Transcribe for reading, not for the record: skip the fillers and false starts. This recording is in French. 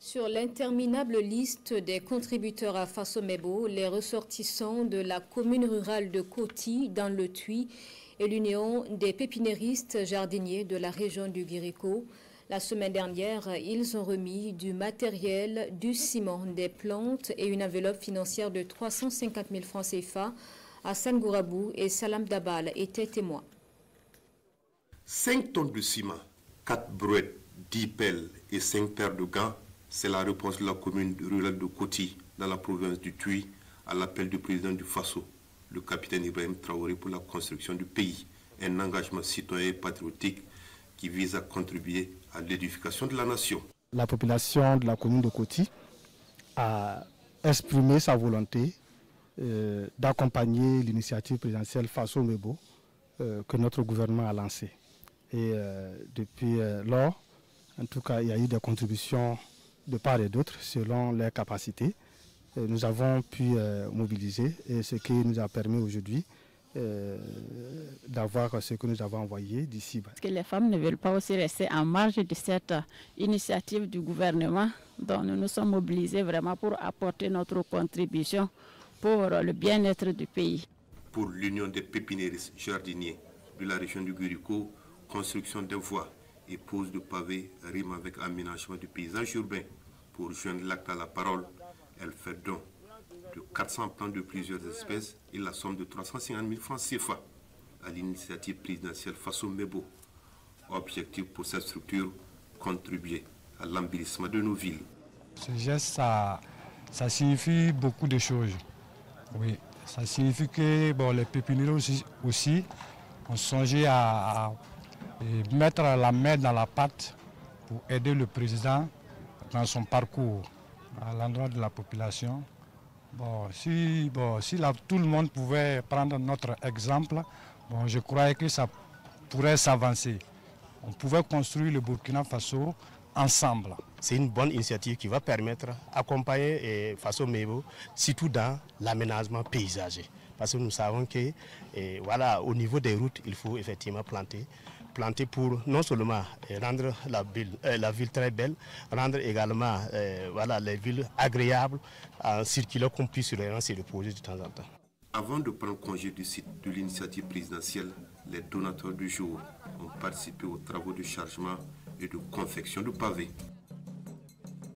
Sur l'interminable liste des contributeurs à Faso-Mebo, les ressortissants de la commune rurale de Koti dans le Tuy et l'Union des pépiniéristes jardiniers de la région du Guirico. La semaine dernière, ils ont remis du matériel, du ciment, des plantes et une enveloppe financière de 350 000 francs CFA. Hassan Gourabou et Salam Dabal étaient témoins. 5 tonnes de ciment, 4 brouettes, 10 pelles et 5 paires de gants. C'est la réponse de la commune rurale de Koti, dans la province du Tuy, à l'appel du président du Faso, le capitaine Ibrahim Traoré, pour la construction du pays. Un engagement citoyen et patriotique qui vise à contribuer à l'édification de la nation. La population de la commune de Koti a exprimé sa volonté d'accompagner l'initiative présidentielle Faso-Mebo que notre gouvernement a lancée. Et depuis lors, en tout cas, il y a eu des contributions de part et d'autre selon leurs capacités. Nous avons pu mobiliser et ce qui nous a permis aujourd'hui d'avoir ce que nous avons envoyé d'ici. Parce que les femmes ne veulent pas aussi rester en marge de cette initiative du gouvernement. Donc nous nous sommes mobilisés vraiment pour apporter notre contribution pour le bien-être du pays. Pour l'Union des pépiniéristes jardiniers de la région du Guirico, construction de voies et pose de pavés rime avec aménagement du paysage urbain. Pour joindre l'acte à la parole, elle fait don de 400 plantes de plusieurs espèces et la somme de 350 000 francs CFA à l'initiative présidentielle Faso-Mebo. Objectif pour cette structure, contribuer à l'embellissement de nos villes. Ce geste, ça signifie beaucoup de choses. Oui, ça signifie que les pépiniéristes aussi ont songé à mettre la main dans la pâte pour aider le président dans son parcours à l'endroit de la population. Si tout le monde pouvait prendre notre exemple, je croyais que ça pourrait s'avancer. On pouvait construire le Burkina Faso ensemble. C'est une bonne initiative qui va permettre d'accompagner Faso-Mebo, surtout dans l'aménagement paysager. Parce que nous savons que au niveau des routes, il faut effectivement planter pour non seulement rendre la ville très belle, rendre également les villes agréables, en circulant qu'on puisse se reposer de temps en temps. Avant de prendre congé du site de l'initiative présidentielle, les donateurs du jour ont participé aux travaux de chargement et de confection de pavés.